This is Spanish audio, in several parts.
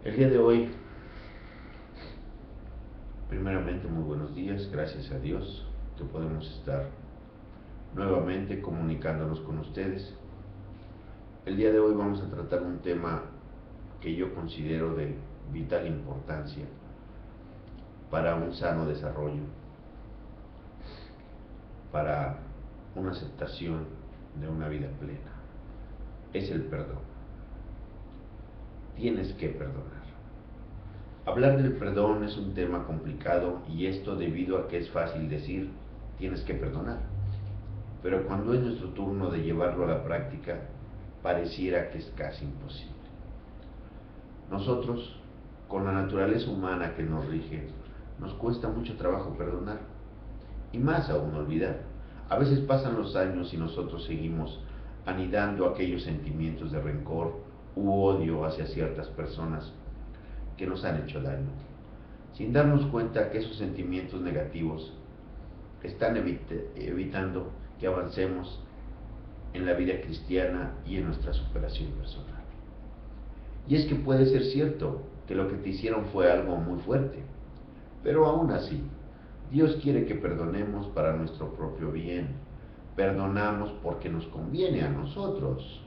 El día de hoy, primeramente, muy buenos días, gracias a Dios que podemos estar nuevamente comunicándonos con ustedes. El día de hoy vamos a tratar un tema que yo considero de vital importancia para un sano desarrollo, para una aceptación de una vida plena. Es el perdón. Tienes que perdonar. Hablar del perdón es un tema complicado, y esto debido a que es fácil decir tienes que perdonar, pero cuando es nuestro turno de llevarlo a la práctica pareciera que es casi imposible. Nosotros, con la naturaleza humana que nos rige, nos cuesta mucho trabajo perdonar, y más aún olvidar. A veces pasan los años y nosotros seguimos anidando aquellos sentimientos de rencor u odio hacia ciertas personas que nos han hecho daño, sin darnos cuenta que esos sentimientos negativos están evitando que avancemos en la vida cristiana y en nuestra superación personal. Y es que puede ser cierto que lo que te hicieron fue algo muy fuerte, pero aún así, Dios quiere que perdonemos para nuestro propio bien. Perdonamos porque nos conviene a nosotros.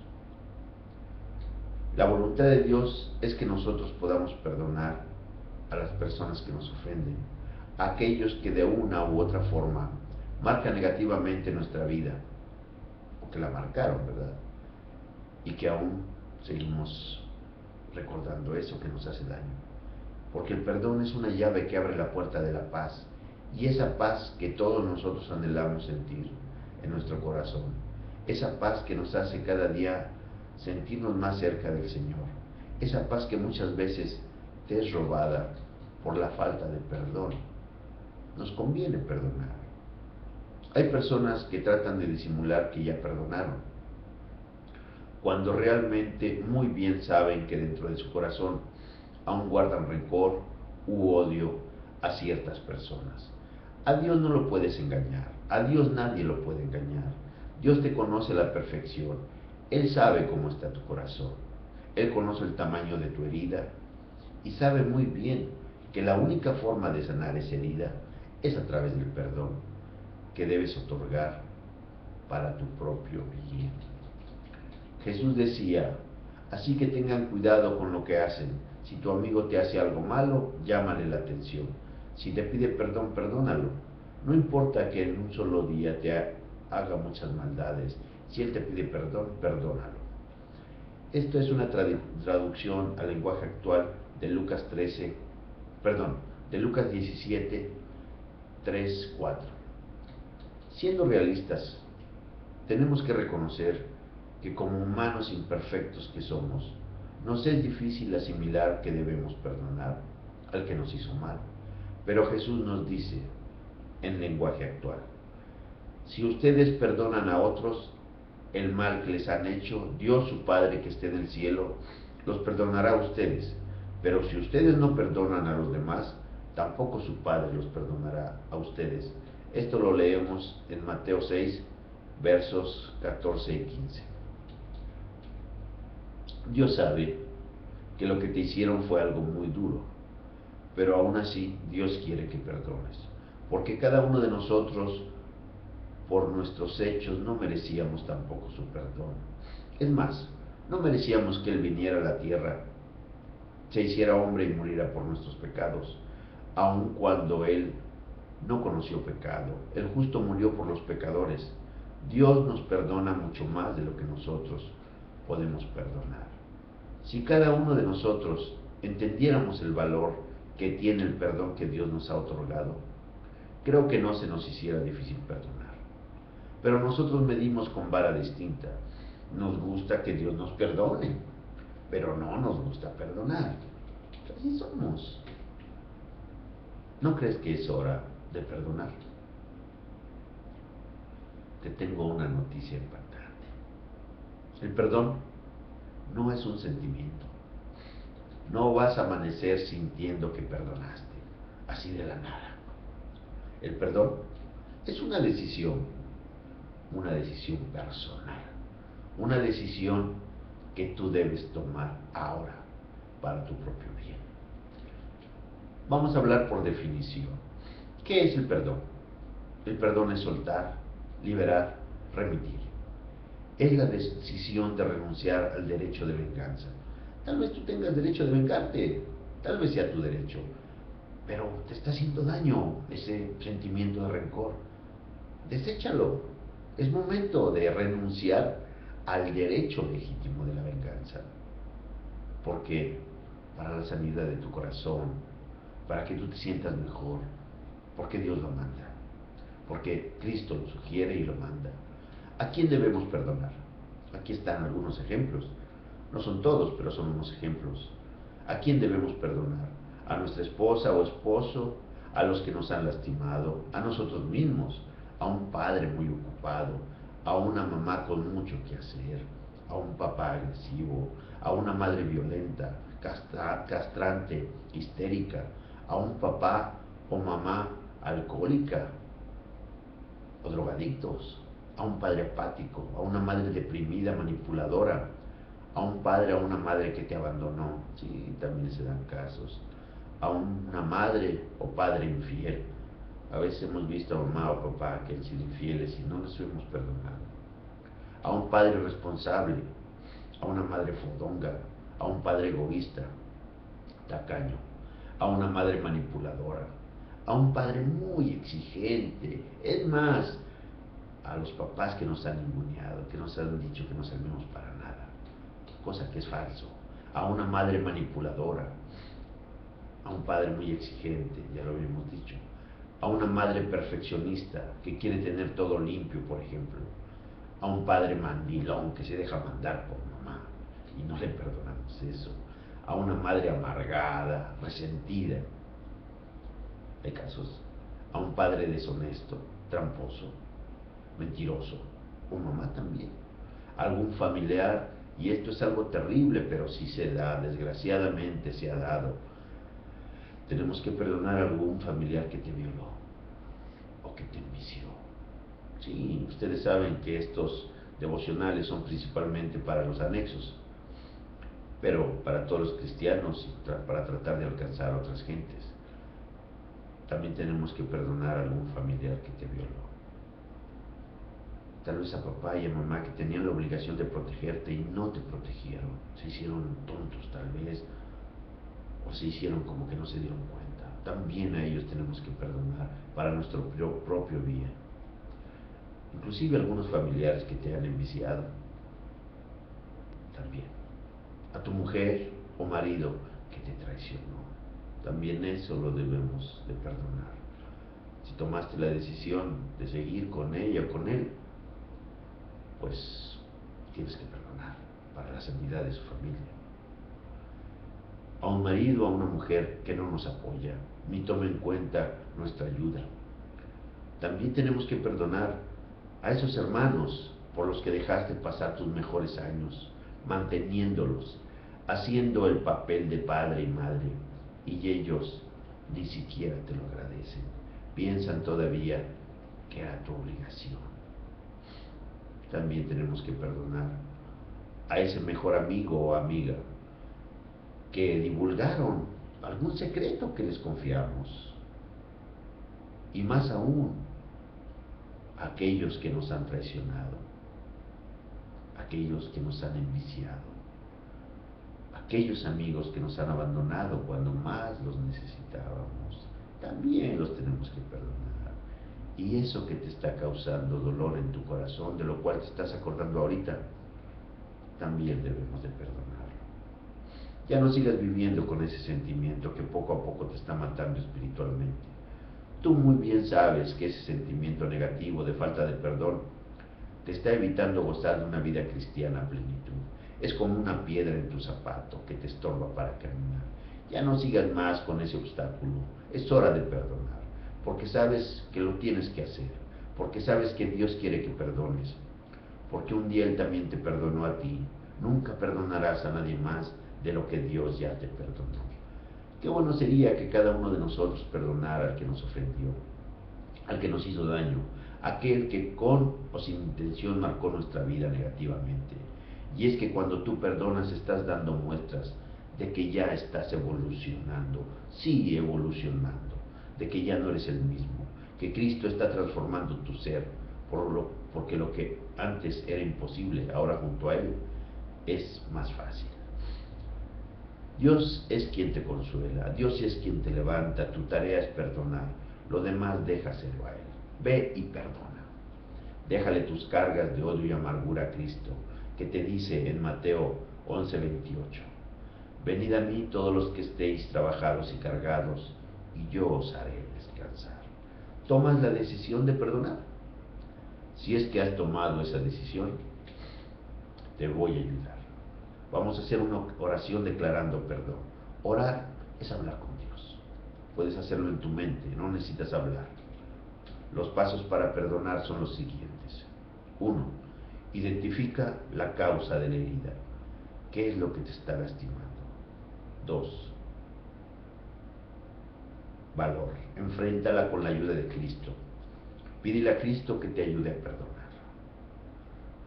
La voluntad de Dios es que nosotros podamos perdonar a las personas que nos ofenden, a aquellos que de una u otra forma marcan negativamente nuestra vida, o que la marcaron, ¿verdad? Y que aún seguimos recordando eso que nos hace daño. Porque el perdón es una llave que abre la puerta de la paz, y esa paz que todos nosotros anhelamos sentir en nuestro corazón, esa paz que nos hace cada día sentirnos más cerca del Señor, esa paz que muchas veces te es robada por la falta de perdón. Nos conviene perdonar. Hay personas que tratan de disimular que ya perdonaron, cuando realmente muy bien saben que dentro de su corazón aún guardan rencor u odio a ciertas personas. A Dios no lo puedes engañar, a Dios nadie lo puede engañar. Dios te conoce a la perfección, Él sabe cómo está tu corazón, Él conoce el tamaño de tu herida y sabe muy bien que la única forma de sanar esa herida es a través del perdón que debes otorgar para tu propio bien. Jesús decía: así que tengan cuidado con lo que hacen. Si tu amigo te hace algo malo, llámale la atención. Si te pide perdón, perdónalo. No importa que en un solo día te haga muchas maldades. Si él te pide perdón, perdónalo. Esto es una traducción al lenguaje actual de Lucas 17, 3, 4. Siendo realistas, tenemos que reconocer que como humanos imperfectos que somos, nos es difícil asimilar que debemos perdonar al que nos hizo mal. Pero Jesús nos dice, en lenguaje actual: si ustedes perdonan a otros el mal que les han hecho, Dios su Padre que esté en el cielo los perdonará a ustedes. Pero si ustedes no perdonan a los demás, tampoco su Padre los perdonará a ustedes. Esto lo leemos en Mateo 6, versos 14 y 15. Dios sabe que lo que te hicieron fue algo muy duro, pero aún así Dios quiere que perdones, porque cada uno de nosotros, por nuestros hechos, no merecíamos tampoco su perdón. Es más, no merecíamos que Él viniera a la tierra, se hiciera hombre y muriera por nuestros pecados, aun cuando Él no conoció pecado. El justo murió por los pecadores. Dios nos perdona mucho más de lo que nosotros podemos perdonar. Si cada uno de nosotros entendiéramos el valor que tiene el perdón que Dios nos ha otorgado, creo que no se nos hiciera difícil perdonar. Pero nosotros medimos con vara distinta. Nos gusta que Dios nos perdone, pero no nos gusta perdonar. Así somos. ¿No crees que es hora de perdonar? Te tengo una noticia impactante. El perdón no es un sentimiento. No vas a amanecer sintiendo que perdonaste, así de la nada. El perdón es una decisión personal, una decisión que tú debes tomar ahora, para tu propio bien. Vamos a hablar por definición. ¿Qué es el perdón? El perdón es soltar, liberar, remitir. Es la decisión de renunciar al derecho de venganza. Tal vez tú tengas derecho de vengarte, tal vez sea tu derecho, pero te está haciendo daño ese sentimiento de rencor. Deséchalo. Es momento de renunciar al derecho legítimo de la venganza. Porque para la sanidad de tu corazón, para que tú te sientas mejor, porque Dios lo manda, porque Cristo lo sugiere y lo manda. ¿A quién debemos perdonar? Aquí están algunos ejemplos. No son todos, pero son unos ejemplos. ¿A quién debemos perdonar? ¿A nuestra esposa o esposo? ¿A los que nos han lastimado? ¿A nosotros mismos? ¿A un padre muy ocupado? ¿A una mamá con mucho que hacer? ¿A un papá agresivo? ¿A una madre violenta, castrante, histérica? ¿A un papá o mamá alcohólica o drogadictos? ¿A un padre apático? ¿A una madre deprimida, manipuladora? ¿A un padre o una madre que te abandonó? Sí, también se dan casos. ¿A una madre o padre infiel? A veces hemos visto a mamá o papá que han sido infieles y no les hemos perdonado. ¿A un padre responsable? ¿A una madre fodonga? ¿A un padre egoísta, tacaño? ¿A una madre manipuladora? ¿A un padre muy exigente? Es más, a los papás que nos han ninguneado, que nos han dicho que no servimos para nada, cosa que es falso. A una madre manipuladora, a un padre muy exigente, ya lo habíamos dicho, a una madre perfeccionista que quiere tener todo limpio, por ejemplo, a un padre mandilón que se deja mandar por mamá y no le perdonamos eso, a una madre amargada, resentida, hay casos, a un padre deshonesto, tramposo, mentiroso, o mamá también, algún familiar, y esto es algo terrible, pero sí se da, desgraciadamente se ha dado. Tenemos que perdonar a algún familiar que te violó o que te envició. Sí, ustedes saben que estos devocionales son principalmente para los anexos, pero para todos los cristianos y para tratar de alcanzar a otras gentes. También tenemos que perdonar a algún familiar que te violó. Tal vez a papá y a mamá que tenían la obligación de protegerte y no te protegieron. Se hicieron tontos tal vez, o se hicieron como que no se dieron cuenta. También a ellos tenemos que perdonar para nuestro propio bien. Inclusive algunos familiares que te han enviciado. También. A tu mujer o marido que te traicionó. También eso lo debemos de perdonar. Si tomaste la decisión de seguir con ella o con él, pues tienes que perdonar para la sanidad de su familia. A un marido o a una mujer que no nos apoya, ni toma en cuenta nuestra ayuda. También tenemos que perdonar a esos hermanos por los que dejaste pasar tus mejores años, manteniéndolos, haciendo el papel de padre y madre, y ellos ni siquiera te lo agradecen. Piensan todavía que era tu obligación. También tenemos que perdonar a ese mejor amigo o amiga que divulgaron algún secreto que les confiamos. Y más aún, aquellos que nos han traicionado, aquellos que nos han enviciado, aquellos amigos que nos han abandonado cuando más los necesitábamos, también los tenemos que perdonar. Y eso que te está causando dolor en tu corazón, de lo cual te estás acordando ahorita, también debemos de perdonarlo. Ya no sigas viviendo con ese sentimiento que poco a poco te está matando espiritualmente. Tú muy bien sabes que ese sentimiento negativo de falta de perdón te está evitando gozar de una vida cristiana a plenitud. Es como una piedra en tu zapato que te estorba para caminar. Ya no sigas más con ese obstáculo. Es hora de perdonar, porque sabes que lo tienes que hacer, porque sabes que Dios quiere que perdones, porque un día Él también te perdonó a ti. Nunca perdonarás a nadie más de lo que Dios ya te perdonó. Qué bueno sería que cada uno de nosotros perdonara al que nos ofendió, al que nos hizo daño, aquel que con o sin intención marcó nuestra vida negativamente. Y es que cuando tú perdonas estás dando muestras de que ya estás evolucionando, sigue evolucionando, de que ya no eres el mismo, que Cristo está transformando tu ser, porque lo que antes era imposible, ahora junto a Él es más fácil. Dios es quien te consuela, Dios es quien te levanta, tu tarea es perdonar, lo demás déjaselo a Él. Ve y perdona. Déjale tus cargas de odio y amargura a Cristo, que te dice en Mateo 11:28, venid a mí todos los que estéis trabajados y cargados, y yo os haré descansar. ¿Tomas la decisión de perdonar? Si es que has tomado esa decisión, te voy a ayudar. Vamos a hacer una oración declarando perdón. Orar es hablar con Dios. Puedes hacerlo en tu mente, no necesitas hablar. Los pasos para perdonar son los siguientes. 1. Identifica la causa de la herida. ¿Qué es lo que te está lastimando? 2. Valor. Enfréntala con la ayuda de Cristo. Pídele a Cristo que te ayude a perdonar.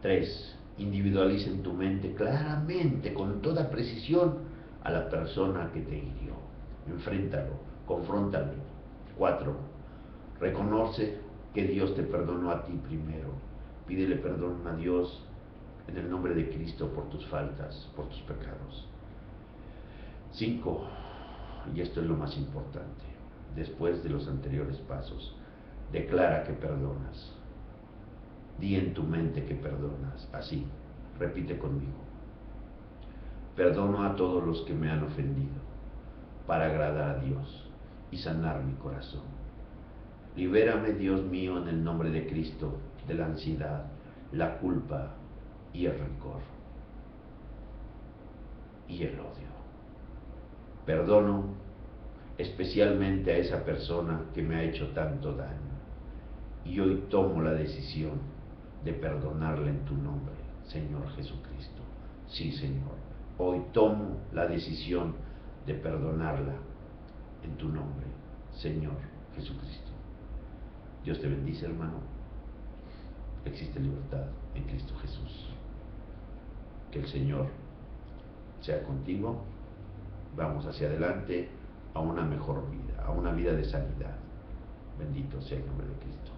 3. Individualiza en tu mente claramente, con toda precisión, a la persona que te hirió. Enfréntalo, confróntalo. 4. Reconoce que Dios te perdonó a ti primero. Pídele perdón a Dios en el nombre de Cristo por tus faltas, por tus pecados. 5. Y esto es lo más importante, después de los anteriores pasos, declara que perdonas. Di en tu mente que perdonas. Así, repite conmigo. Perdono a todos los que me han ofendido, para agradar a Dios y sanar mi corazón. Libérame, Dios mío, en el nombre de Cristo, de la ansiedad, la culpa y el rencor y el odio. Perdono especialmente a esa persona que me ha hecho tanto daño, y hoy tomo la decisión de perdonarla en tu nombre, Señor Jesucristo. Sí, Señor, hoy tomo la decisión de perdonarla en tu nombre, Señor Jesucristo. Dios te bendice, hermano. Existe libertad en Cristo Jesús. Que el Señor sea contigo. Vamos hacia adelante a una mejor vida, a una vida de sanidad. Bendito sea el nombre de Cristo.